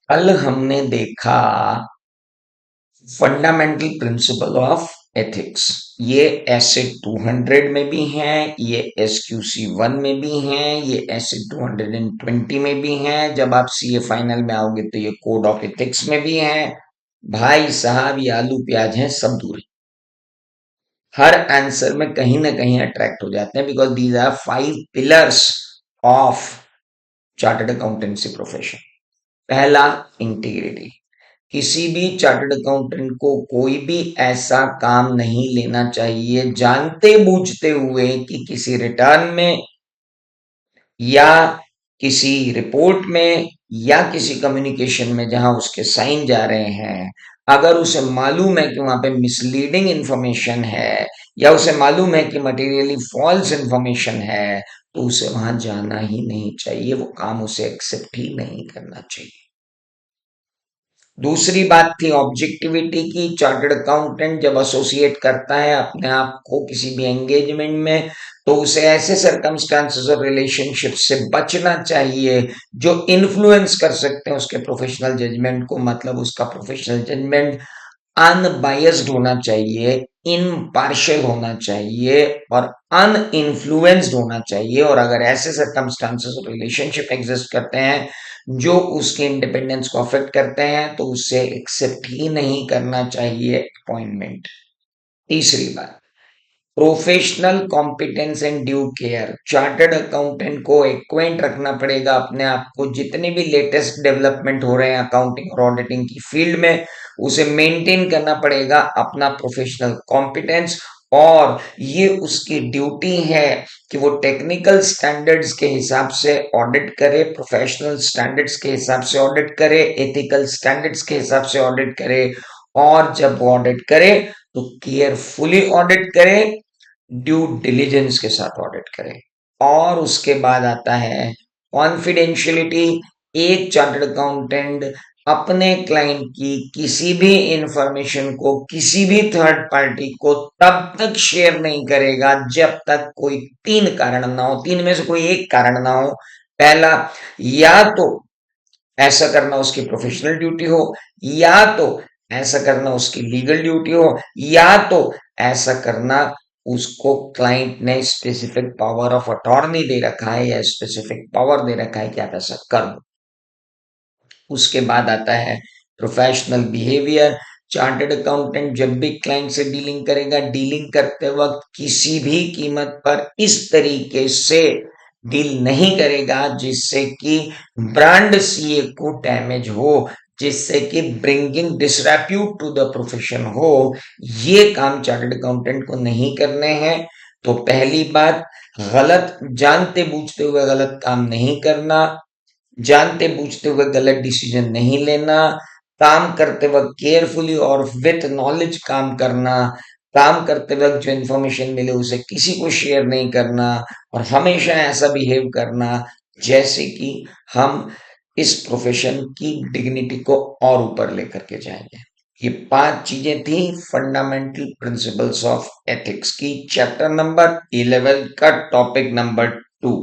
कल हमने देखा फंडामेंटल प्रिंसिपल ऑफ एथिक्स। ये एसिड 200 में भी है, ये एसक्यूसी 1 में भी है, ये एसिड 220 में भी है। जब आप सीए फाइनल में आओगे तो ये कोड ऑफ एथिक्स में भी है। भाई साहब, ये आलू प्याज हैं, सब दूर है। हर आंसर में कहीं ना कहीं अट्रैक्ट हो जाते हैं, because these are 5 pillars of chartered accountancy profession. पहला, इंटीग्रिटी। किसी भी चार्टर्ड अकाउंटेंट को कोई भी ऐसा काम नहीं लेना चाहिए जानते बूझते हुए कि किसी रिटर्न में या किसी रिपोर्ट में या किसी कम्युनिकेशन में जहां उसके साइन जा रहे हैं, अगर उसे मालूम है कि वहां पे मिसलीडिंग इंफॉर्मेशन है या उसे मालूम है कि मटेरियली फॉल्स इंफॉर्मेशन है, तो उसे वहां जाना ही नहीं चाहिए। वो काम उसे एक्सेप्ट ही नहीं करना चाहिए। दूसरी बात थी ऑब्जेक्टिविटी की। चार्टर्ड अकाउंटेंट जब एसोसिएट करता है अपने आप को किसी भी एंगेजमेंट में, तो उसे ऐसे सर्कमस्टांसेस और रिलेशनशिप से बचना चाहिए जो इन्फ्लुएंस कर सकते हैं उसके प्रोफेशनल जजमेंट को। मतलब उसका प्रोफेशनल जजमेंट अनबायस्ड होना चाहिए, इम्पार्शियल होना चाहिए और अनइन्फ्लुएंस्ड होना चाहिए। और अगर ऐसे सर्कमस्टांसेस और रिलेशनशिप एग्जिस्ट करते हैं जो उसके इंडिपेंडेंस को अफेक्ट करते हैं, तो उसे एक्सेप्ट ही नहीं करना चाहिए अपॉइंटमेंट। तीसरी बात, professional competence and due care. Chartered accountant को एक्वेंट रखना पड़ेगा अपने आप को, जितने भी लेटेस्ट डेवलपमेंट हो रहे हैं अकाउंटिंग और ऑडिटिंग की फील्ड में, उसे मेंटेन करना पड़ेगा अपना प्रोफेशनल कॉम्पिटेंस। और ये उसकी ड्यूटी है कि वो टेक्निकल स्टैंडर्ड्स के हिसाब से ऑडिट करे, प्रोफेशनल स्टैंडर्ड्स के हिसाब से ऑडिट करे, एथिकल स्टैंडर्ड्स के हिसाब से ऑडिट करे। और जब वो ऑडिट करे तो केयरफुली ऑडिट करे, ड्यू डिलिजेंस के साथ ऑडिट करें। और उसके बाद आता है कॉन्फिडेंशियलिटी। एक चार्टर्ड अकाउंटेंट अपने क्लाइंट की किसी भी इंफॉर्मेशन को किसी भी थर्ड पार्टी को तब तक शेयर नहीं करेगा जब तक कोई 3 कारण ना हो, 3 में से कोई 1 कारण ना हो। पहला, या तो ऐसा करना उसकी प्रोफेशनल ड्यूटी हो, या तो ऐसा करना उसकी लीगल ड्यूटी हो, या तो ऐसा करना उसको क्लाइंट ने स्पेसिफिक पावर ऑफ अटॉर्नी दे रखा है या स्पेसिफिक पावर दे रखा है कि आप ऐसा कर दो। उसके बाद आता है प्रोफेशनल बिहेवियर। चार्टर्ड अकाउंटेंट जब भी क्लाइंट से डीलिंग करेगा, डीलिंग करते वक्त किसी भी कीमत पर इस तरीके से डील नहीं करेगा जिससे कि ब्रांड सीए को डैमेज हो, जिससे कि ब्रिंगिंग डिसरेप्यूट टू द प्रोफेशन हो। ये काम चार्टर्ड अकाउंटेंट को नहीं करने हैं। तो पहली बात, गलत जानते बूझते हुए गलत काम नहीं करना, जानते बूझते हुए गलत डिसीजन नहीं लेना, काम करते वक्त केयरफुली और विथ नॉलेज काम करना, काम करते वक्त जो इंफॉर्मेशन मिले उसे किसी को शेयर नहीं करना, और हमेशा ऐसा बिहेव करना जैसे कि हम इस प्रोफेशन की डिग्निटी को और ऊपर लेकर के जाएंगे। ये 5 चीजें थी फंडामेंटल प्रिंसिपल्स ऑफ एथिक्स की, चैप्टर नंबर 11 का टॉपिक नंबर 2।